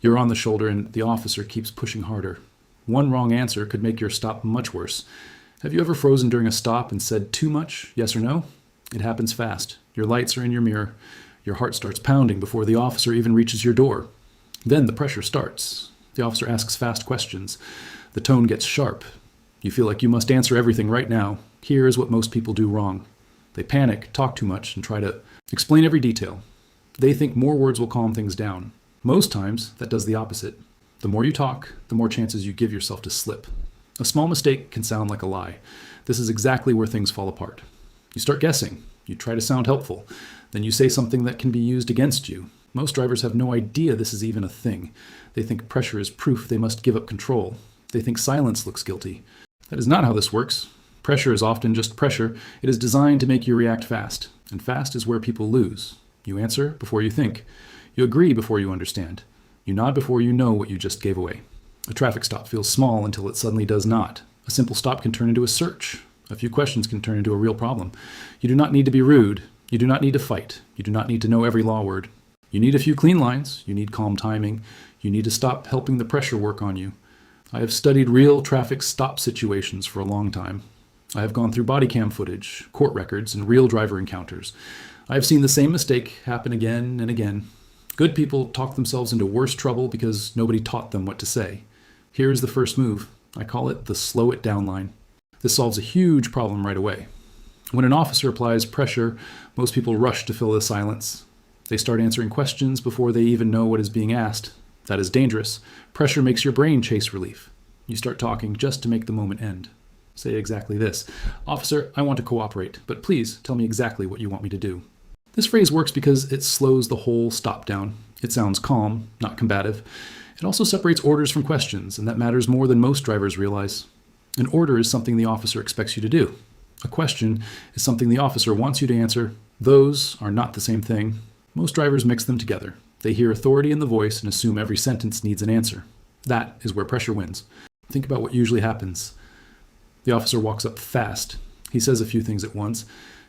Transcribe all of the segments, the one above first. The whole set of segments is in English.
You're on the shoulder and the officer keeps pushing harder. One wrong answer could make your stop much worse. Have you ever frozen during a stop and said too much, yes or no? It happens fast. Your lights are in your mirror. Your heart starts pounding before the officer even reaches your door. Then the pressure starts. The officer asks fast questions. The tone gets sharp. You feel like you must answer everything right now. Here is what most people do wrong. They panic, talk too much, and try to explain every detail. They think more words will calm things down. Most times, that does the opposite. The more you talk, the more chances you give yourself to slip. A small mistake can sound like a lie. This is exactly where things fall apart. You start guessing. You try to sound helpful. Then you say something that can be used against you. Most drivers have no idea this is even a thing. They think pressure is proof they must give up control. They think silence looks guilty. That is not how this works. Pressure is often just pressure. It is designed to make you react fast. And fast is where people lose. You answer before you think. You agree before you understand. You nod before you know what you just gave away. A traffic stop feels small until it suddenly does not. A simple stop can turn into a search. A few questions can turn into a real problem. You do not need to be rude. You do not need to fight. You do not need to know every law word. You need a few clean lines. You need calm timing. You need to stop helping the pressure work on you. I have studied real traffic stop situations for a long time. I have gone through body cam footage, court records, and real driver encounters. I have seen the same mistake happen again and again. Good people talk themselves into worse trouble because nobody taught them what to say. Here is the first move. I call it the slow it down line. This solves a huge problem right away. When an officer applies pressure, most people rush to fill the silence. They start answering questions before they even know what is being asked. That is dangerous. Pressure makes your brain chase relief. You start talking just to make the moment end. Say exactly this. Officer, I want to cooperate, but please tell me exactly what you want me to do. This phrase works because it slows the whole stop down. It sounds calm, not combative. It also separates orders from questions, and that matters more than most drivers realize. An order is something the officer expects you to do. A question is something the officer wants you to answer. Those are not the same thing. Most drivers mix them together. They hear authority in the voice and assume every sentence needs an answer. That is where pressure wins. Think about what usually happens. The officer walks up fast. He says a few things at once.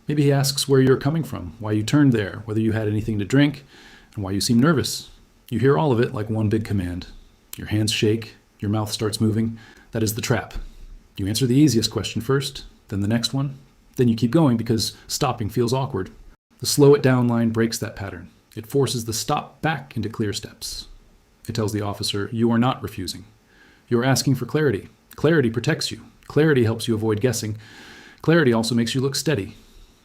Maybe he asks where you're coming from, why you turned there, whether you had anything to drink, and why you seem nervous. You hear all of it like one big command. Your hands shake, your mouth starts moving. That is the trap. You answer the easiest question first, then the next one. Then you keep going because stopping feels awkward. The slow it down line breaks that pattern. It forces the stop back into clear steps. It tells the officer, you are not refusing. You are asking for clarity. Clarity protects you. Clarity helps you avoid guessing. Clarity also makes you look steady.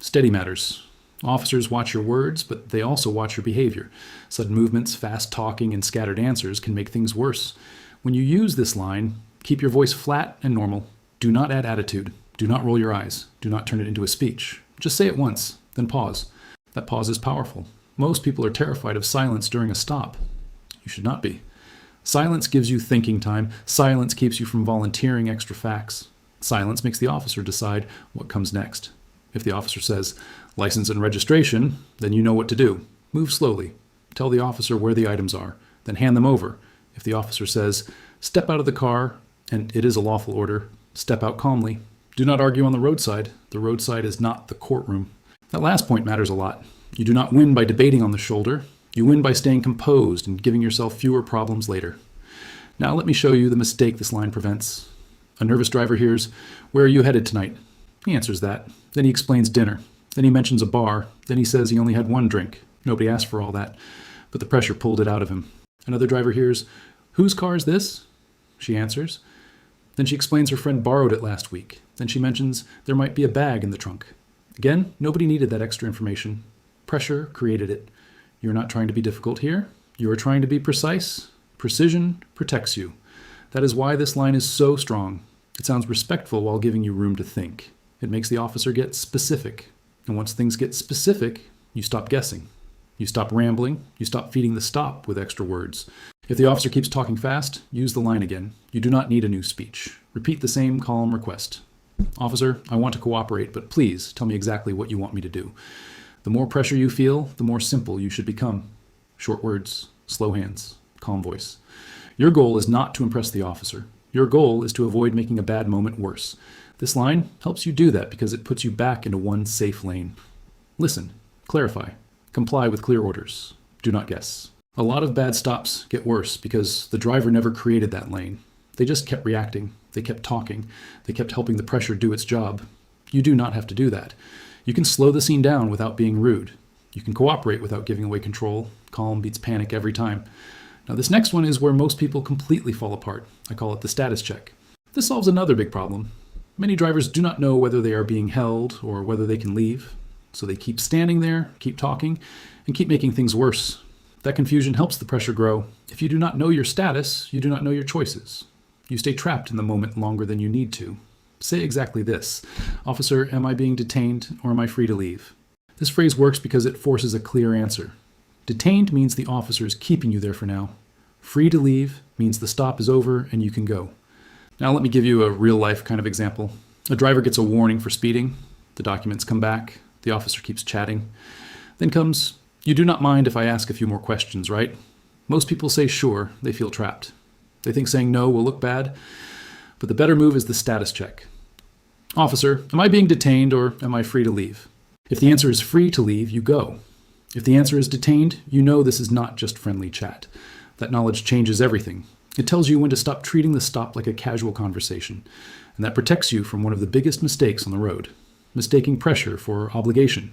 Steady matters. Officers watch your words, but they also watch your behavior. Sudden movements, fast talking, and scattered answers can make things worse. When you use this line, keep your voice flat and normal. Do not add attitude. Do not roll your eyes. Do not turn it into a speech. Just say it once, then pause. That pause is powerful. Most people are terrified of silence during a stop. You should not be. Silence gives you thinking time. Silence keeps you from volunteering extra facts. Silence makes the officer decide what comes next. If the officer says, license and registration, then you know what to do. Move slowly. Tell the officer where the items are, then hand them over. If the officer says, step out of the car, and it is a lawful order, step out calmly. Do not argue on the roadside. The roadside is not the courtroom. That last point matters a lot. You do not win by debating on the shoulder. You win by staying composed and giving yourself fewer problems later. Now let me show you the mistake this line prevents. A nervous driver hears, where are you headed tonight? He answers that. Then he explains dinner. Then he mentions a bar. Then he says he only had one drink. Nobody asked for all that, but the pressure pulled it out of him. Another driver hears, whose car is this? She answers. Then she explains her friend borrowed it last week. Then she mentions there might be a bag in the trunk. Again, nobody needed that extra information. Pressure created it. You're not trying to be difficult here. You are trying to be precise. Precision protects you. That is why this line is so strong. It sounds respectful while giving you room to think. It makes the officer get specific. And once things get specific, you stop guessing. You stop rambling. You stop feeding the stop with extra words. If the officer keeps talking fast, use the line again. You do not need a new speech. Repeat the same calm request. Officer, I want to cooperate, but please tell me exactly what you want me to do. The more pressure you feel, the more simple you should become. Short words, slow hands, calm voice. Your goal is not to impress the officer. Your goal is to avoid making a bad moment worse. This line helps you do that because it puts you back into one safe lane. Listen, clarify, comply with clear orders. Do not guess. A lot of bad stops get worse because the driver never created that lane. They just kept reacting. They kept talking. They kept helping the pressure do its job. You do not have to do that. You can slow the scene down without being rude. You can cooperate without giving away control. Calm beats panic every time. Now, this next one is where most people completely fall apart. I call it the status check. This solves another big problem. Many drivers do not know whether they are being held or whether they can leave. So they keep standing there, keep talking, and keep making things worse. That confusion helps the pressure grow. If you do not know your status, you do not know your choices. You stay trapped in the moment longer than you need to. Say exactly this: "Officer, am I being detained or am I free to leave?" This phrase works because it forces a clear answer. Detained means the officer is keeping you there for now. Free to leave means the stop is over and you can go. Now let me give you a real-life kind of example. A driver gets a warning for speeding. The documents come back. The officer keeps chatting. Then comes, "You do not mind if I ask a few more questions, right?" Most people say sure. They feel trapped. They think saying no will look bad. But the better move is the status check. "Officer, am I being detained or am I free to leave?" If the answer is free to leave, you go. If the answer is detained, you know this is not just friendly chat. That knowledge changes everything. It tells you when to stop treating the stop like a casual conversation, and that protects you from one of the biggest mistakes on the road: mistaking pressure for obligation.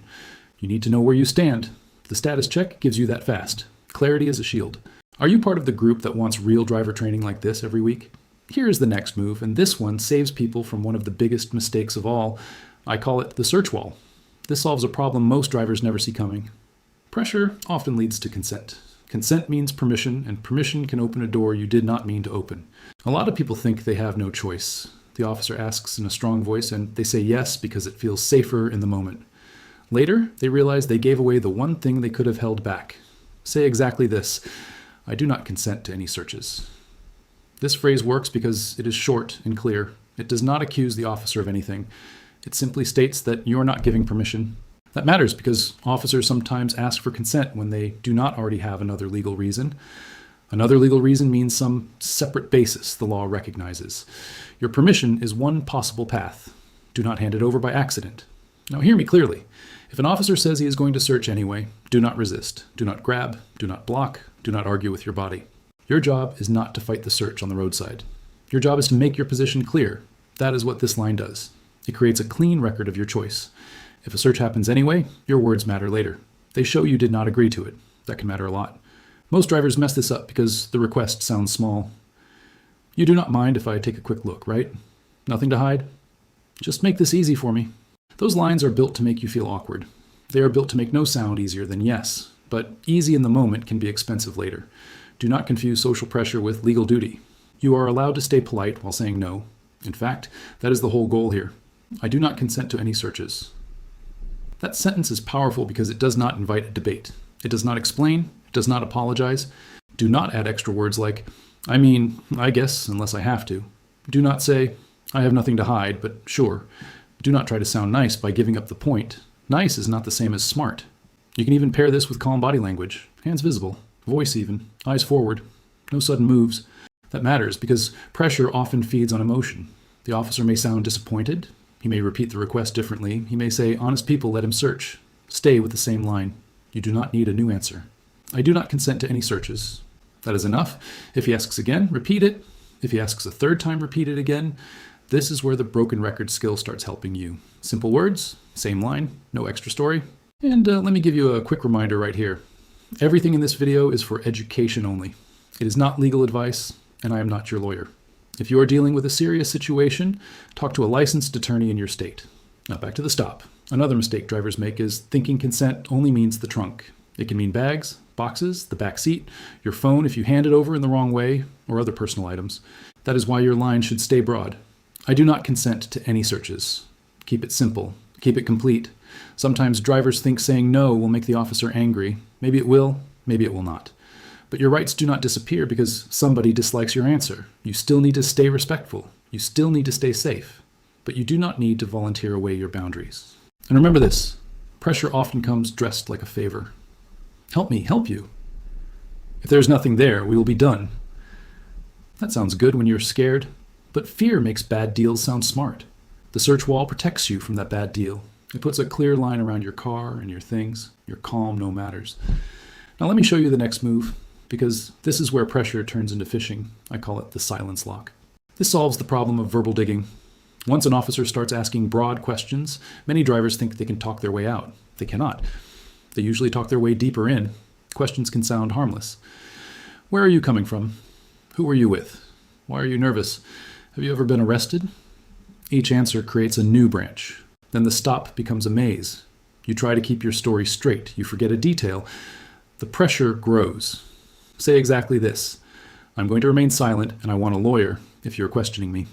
You need to know where you stand. The status check gives you that fast. Clarity is a shield. Are you part of the group that wants real driver training like this every week? Here is the next move, and this one saves people from one of the biggest mistakes of all. I call it the search wall. This solves a problem most drivers never see coming. Pressure often leads to consent. Consent means permission, and permission can open a door you did not mean to open. A lot of people think they have no choice. The officer asks in a strong voice, and they say yes because it feels safer in the moment. Later, they realize they gave away the one thing they could have held back. Say exactly this: "I do not consent to any searches." This phrase works because it is short and clear. It does not accuse the officer of anything. It simply states that you are not giving permission. That matters because officers sometimes ask for consent when they do not already have another legal reason. Another legal reason means some separate basis the law recognizes. Your permission is one possible path. Do not hand it over by accident. Now hear me clearly. If an officer says he is going to search anyway, do not resist. Do not grab. Do not block. Do not argue with your body. Your job is not to fight the search on the roadside. Your job is to make your position clear. That is what this line does. It creates a clean record of your choice. If a search happens anyway, your words matter later. They show you did not agree to it. That can matter a lot. Most drivers mess this up because the request sounds small. "You do not mind if I take a quick look, right? Nothing to hide? Just make this easy for me." Those lines are built to make you feel awkward. They are built to make no sound easier than yes, but easy in the moment can be expensive later. Do not confuse social pressure with legal duty. You are allowed to stay polite while saying no. In fact, that is the whole goal here. "I do not consent to any searches." That sentence is powerful because it does not invite a debate. It does not explain. It does not apologize. Do not add extra words like, "I mean, I guess, unless I have to." Do not say, "I have nothing to hide, but sure." Do not try to sound nice by giving up the point. Nice is not the same as smart. You can even pair this with calm body language. Hands visible. Voice even. Eyes forward. No sudden moves. That matters because pressure often feeds on emotion. The officer may sound disappointed. He may repeat the request differently. He may say, "Honest people, let him search." Stay with the same line. You do not need a new answer. "I do not consent to any searches." That is enough. If he asks again, repeat it. If he asks a third time, repeat it again. This is where the broken record skill starts helping you. Simple words, same line, no extra story. And let me give you a quick reminder right here. Everything in this video is for education only. It is not legal advice, and I am not your lawyer. If you are dealing with a serious situation, talk to a licensed attorney in your state. Now back to the stop. Another mistake drivers make is thinking consent only means the trunk. It can mean bags, boxes, the back seat, your phone if you hand it over in the wrong way, or other personal items. That is why your line should stay broad. I do not consent to any searches. Keep it simple. Keep it complete. Sometimes drivers think saying no will make the officer angry. Maybe it will, maybe it will not. But your rights do not disappear because somebody dislikes your answer. You still need to stay respectful. You still need to stay safe. But you do not need to volunteer away your boundaries. And remember this, pressure often comes dressed like a favor. Help me help you. If there's nothing there, we will be done. That sounds good when you're scared, but fear makes bad deals sound smart. The search wall protects you from that bad deal. It puts a clear line around your car and your things. Your calm no matters. Now let me show you the next move. because this is where pressure turns into fishing. I call it the silence lock. This solves the problem of verbal digging. Once an officer starts asking broad questions, many drivers think they can talk their way out. They cannot. They usually talk their way deeper in. Questions can sound harmless. Where are you coming from? Who are you with? Why are you nervous? Have you ever been arrested? Each answer creates a new branch. Then the stop becomes a maze. You try to keep your story straight. You forget a detail. The pressure grows. Say exactly this: I'm going to remain silent, and I want a lawyer if you're questioning me.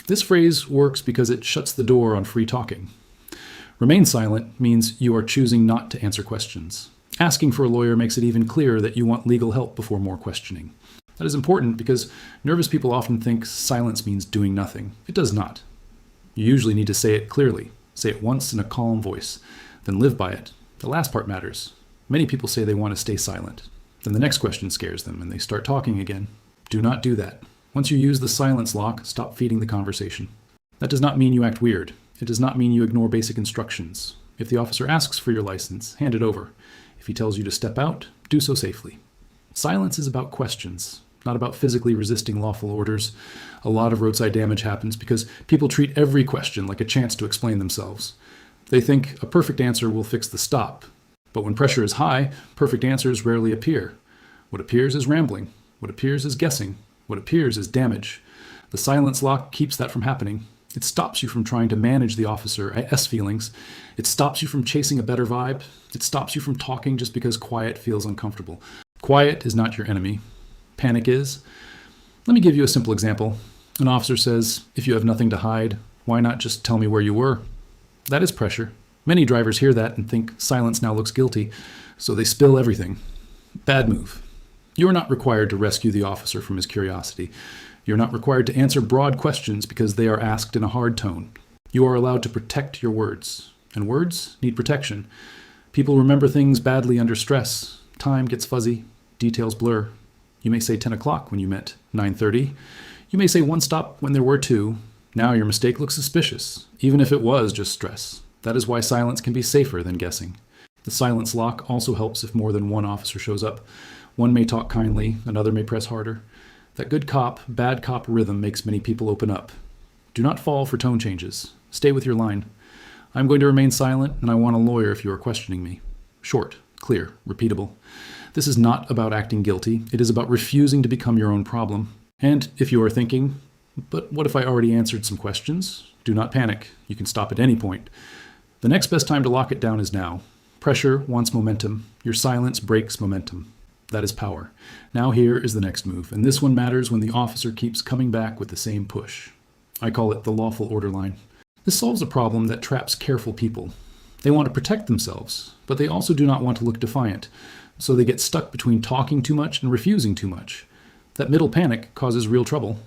This phrase works because it shuts the door on free talking. Remain silent means you are choosing not to answer questions. Asking for a lawyer makes it even clearer that you want legal help before more questioning. That is important because nervous people often think silence means doing nothing. It does not. You usually need to say it clearly. Say it once in a calm voice. Then live by it. The last part matters. Many people say they want to stay silent. Then the next question scares them and they start talking again. Do not do that. Once you use the silence lock, stop feeding the conversation. That does not mean you act weird. It does not mean you ignore basic instructions. If the officer asks for your license, hand it over. If he tells you to step out, do so safely. Silence is about questions, not about physically resisting lawful orders. A lot of roadside damage happens because people treat every question like a chance to explain themselves. They think a perfect answer will fix the stop. But when pressure is high, perfect answers rarely appear. What appears is rambling. What appears is guessing. What appears is damage. The silence lock keeps that from happening. It stops you from trying to manage the officer's feelings. It stops you from chasing a better vibe. It stops you from talking just because quiet feels uncomfortable. Quiet is not your enemy. Panic is. Let me give you a simple example. An officer says, if you have nothing to hide, why not just tell me where you were? That is pressure. Many drivers hear that and think silence now looks guilty, so they spill everything. Bad move. You are not required to rescue the officer from his curiosity. You are not required to answer broad questions because they are asked in a hard tone. You are allowed to protect your words, and words need protection. People remember things badly under stress. Time gets fuzzy, details blur. You may say 10 o'clock when you meant 9:30. You may say one stop when there were two. Now your mistake looks suspicious, even if it was just stress. That is why silence can be safer than guessing. The silence lock also helps if more than one officer shows up. One may talk kindly, another may press harder. That good cop, bad cop rhythm makes many people open up. Do not fall for tone changes. Stay with your line. I'm going to remain silent, and I want a lawyer if you are questioning me. Short, clear, repeatable. This is not about acting guilty. It is about refusing to become your own problem. And if you are thinking, but what if I already answered some questions? Do not panic. You can stop at any point. The next best time to lock it down is now. Pressure wants momentum. Your silence breaks momentum. That is power. Now here is the next move, and this one matters when the officer keeps coming back with the same push. I call it the lawful order line. This solves a problem that traps careful people. They want to protect themselves, but they also do not want to look defiant, so they get stuck between talking too much and refusing too much. That middle panic causes real trouble.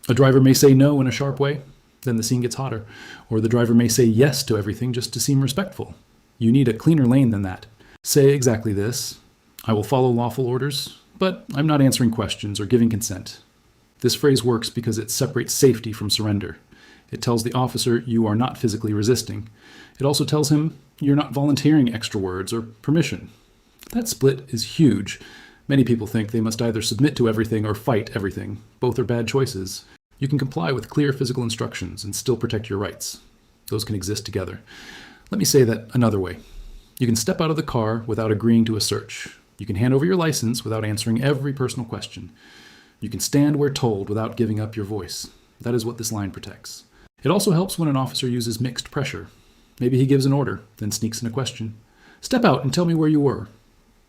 A driver may say no in a sharp way, then the scene gets hotter, or the driver may say yes to everything just to seem respectful. You need a cleaner lane than that. Say exactly this: I will follow lawful orders, but I'm not answering questions or giving consent. This phrase works because it separates safety from surrender. It tells the officer you are not physically resisting. It also tells him you're not volunteering extra words or permission. That split is huge. Many people think they must either submit to everything or fight everything. Both are bad choices. You can comply with clear physical instructions and still protect your rights. Those can exist together. Let me say that another way. You can step out of the car without agreeing to a search. You can hand over your license without answering every personal question. You can stand where told without giving up your voice. That is what this line protects. It also helps when an officer uses mixed pressure. Maybe he gives an order, then sneaks in a question. Step out and tell me where you were.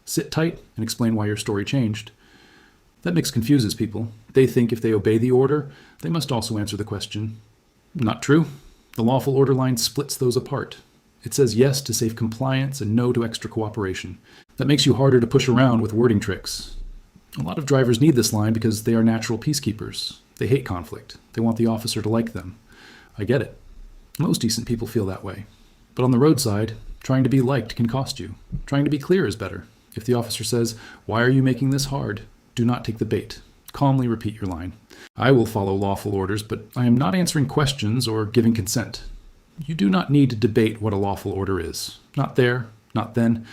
Sit tight and explain why your story changed. That mix confuses people. They think if they obey the order, they must also answer the question. Not true. The lawful order line splits those apart. It says yes to safe compliance and no to extra cooperation. That makes you harder to push around with wording tricks. A lot of drivers need this line because they are natural peacekeepers. They hate conflict. They want the officer to like them. I get it. Most decent people feel that way. But on the roadside, trying to be liked can cost you. Trying to be clear is better. If the officer says, "Why are you making this hard?" do not take the bait. Calmly repeat your line. I will follow lawful orders, but I am not answering questions or giving consent. You do not need to debate what a lawful order is. Not there, not then.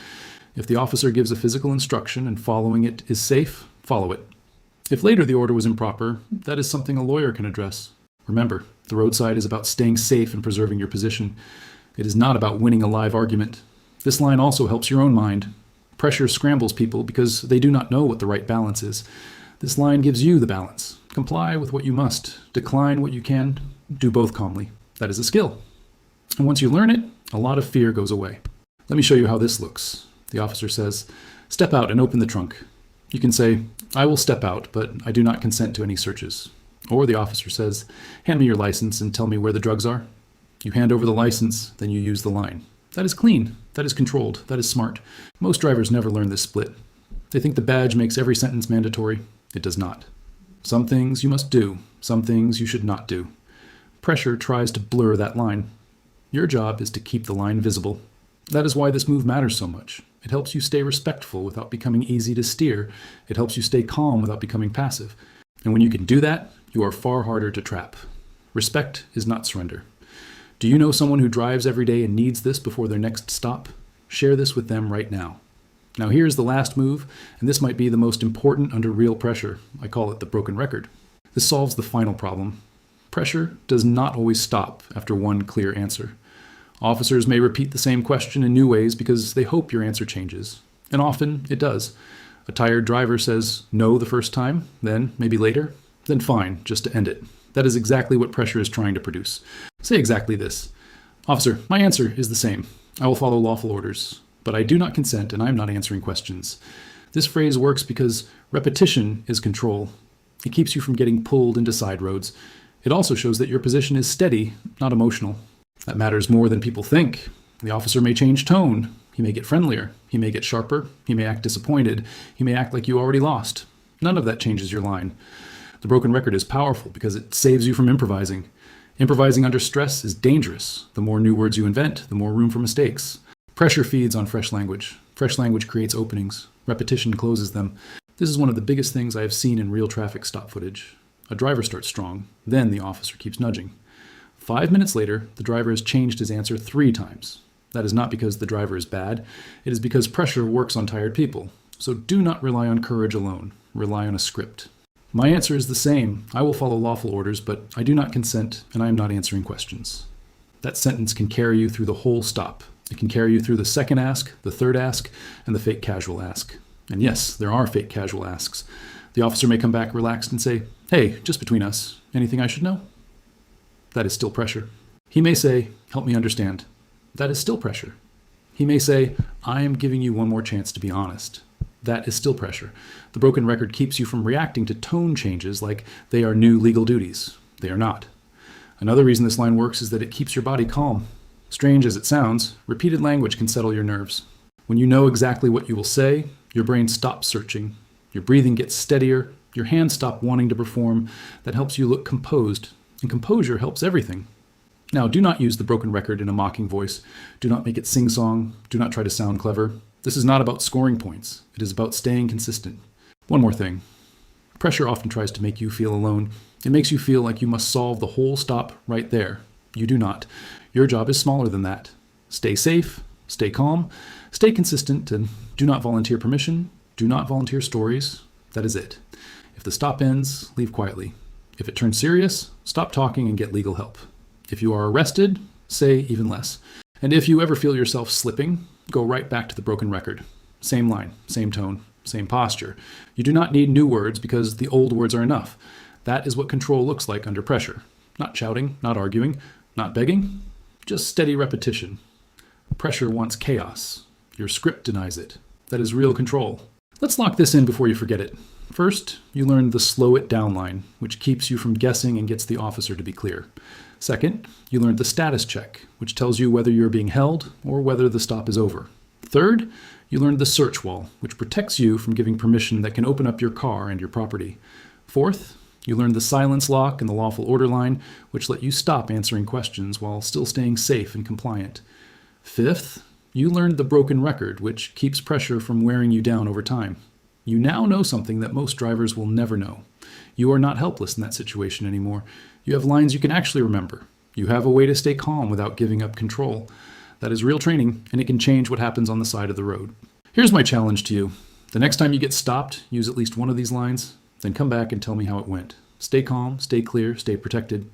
If the officer gives a physical instruction and following it is safe, follow it. If later the order was improper, that is something a lawyer can address. Remember, the roadside is about staying safe and preserving your position. It is not about winning a live argument. This line also helps your own mind. Pressure scrambles people because they do not know what the right balance is. This line gives you the balance. Comply with what you must. Decline what you can. Do both calmly. That is a skill. And once you learn it, a lot of fear goes away. Let me show you how this looks. The officer says, "Step out and open the trunk." You can say, "I will step out, but I do not consent to any searches." Or the officer says, "Hand me your license and tell me where the drugs are." You hand over the license, then you use the line. That is clean. That is controlled. That is smart. Most drivers never learn this split. They think the badge makes every sentence mandatory. It does not. Some things you must do. Some things you should not do. Pressure tries to blur that line. Your job is to keep the line visible. That is why this move matters so much. It helps you stay respectful without becoming easy to steer. It helps you stay calm without becoming passive. And when you can do that, you are far harder to trap. Respect is not surrender. Do you know someone who drives every day and needs this before their next stop? Share this with them right now. Now here's the last move, and this might be the most important under real pressure. I call it the broken record. This solves the final problem. Pressure does not always stop after one clear answer. Officers may repeat the same question in new ways because they hope your answer changes. And often it does. A tired driver says no the first time, then maybe later, then fine, just to end it. That is exactly what pressure is trying to produce. Say exactly this. "Officer, my answer is the same. I will follow lawful orders, but I do not consent and I am not answering questions." This phrase works because repetition is control. It keeps you from getting pulled into side roads. It also shows that your position is steady, not emotional. That matters more than people think. The officer may change tone. He may get friendlier. He may get sharper. He may act disappointed. He may act like you already lost. None of that changes your line. The broken record is powerful because it saves you from improvising. Improvising under stress is dangerous. The more new words you invent, the more room for mistakes. Pressure feeds on fresh language. Fresh language creates openings. Repetition closes them. This is one of the biggest things I have seen in real traffic stop footage. A driver starts strong, then the officer keeps nudging. 5 minutes later, the driver has changed his answer 3 times. That is not because the driver is bad. It is because pressure works on tired people. So do not rely on courage alone. Rely on a script. My answer is the same. I will follow lawful orders, but I do not consent, and I am not answering questions. That sentence can carry you through the whole stop. It can carry you through the second ask, the third ask, and the fake casual ask. And yes, there are fake casual asks. The officer may come back relaxed and say, "Hey, just between us, anything I should know?" That is still pressure. He may say, "Help me understand." That is still pressure. He may say, "I am giving you one more chance to be honest." That is still pressure. The broken record keeps you from reacting to tone changes like they are new legal duties. They are not. Another reason this line works is that it keeps your body calm. Strange as it sounds, repeated language can settle your nerves. When you know exactly what you will say, your brain stops searching. Your breathing gets steadier. Your hands stop wanting to perform. That helps you look composed. And composure helps everything. Now, do not use the broken record in a mocking voice. Do not make it sing-song. Do not try to sound clever. This is not about scoring points. It is about staying consistent. One more thing. Pressure often tries to make you feel alone. It makes you feel like you must solve the whole stop right there. You do not. Your job is smaller than that. Stay safe, stay calm, stay consistent, and do not volunteer permission. Do not volunteer stories. That is it. If the stop ends, leave quietly. If it turns serious, stop talking and get legal help. If you are arrested, say even less. And if you ever feel yourself slipping, go right back to the broken record. Same line, same tone, same posture. You do not need new words because the old words are enough. That is what control looks like under pressure. Not shouting, not arguing, not begging, just steady repetition. Pressure wants chaos. Your script denies it. That is real control. Let's lock this in before you forget it. First, you learn the slow it down line, which keeps you from guessing and gets the officer to be clear. Second, you learned the status check, which tells you whether you're being held or whether the stop is over. Third, you learned the search wall, which protects you from giving permission that can open up your car and your property. Fourth, you learned the silence lock and the lawful order line, which let you stop answering questions while still staying safe and compliant. Fifth, you learned the broken record, which keeps pressure from wearing you down over time. You now know something that most drivers will never know. You are not helpless in that situation anymore. You have lines you can actually remember. You have a way to stay calm without giving up control. That is real training, and it can change what happens on the side of the road. Here's my challenge to you. The next time you get stopped, use at least one of these lines, then come back and tell me how it went. Stay calm, stay clear, stay protected.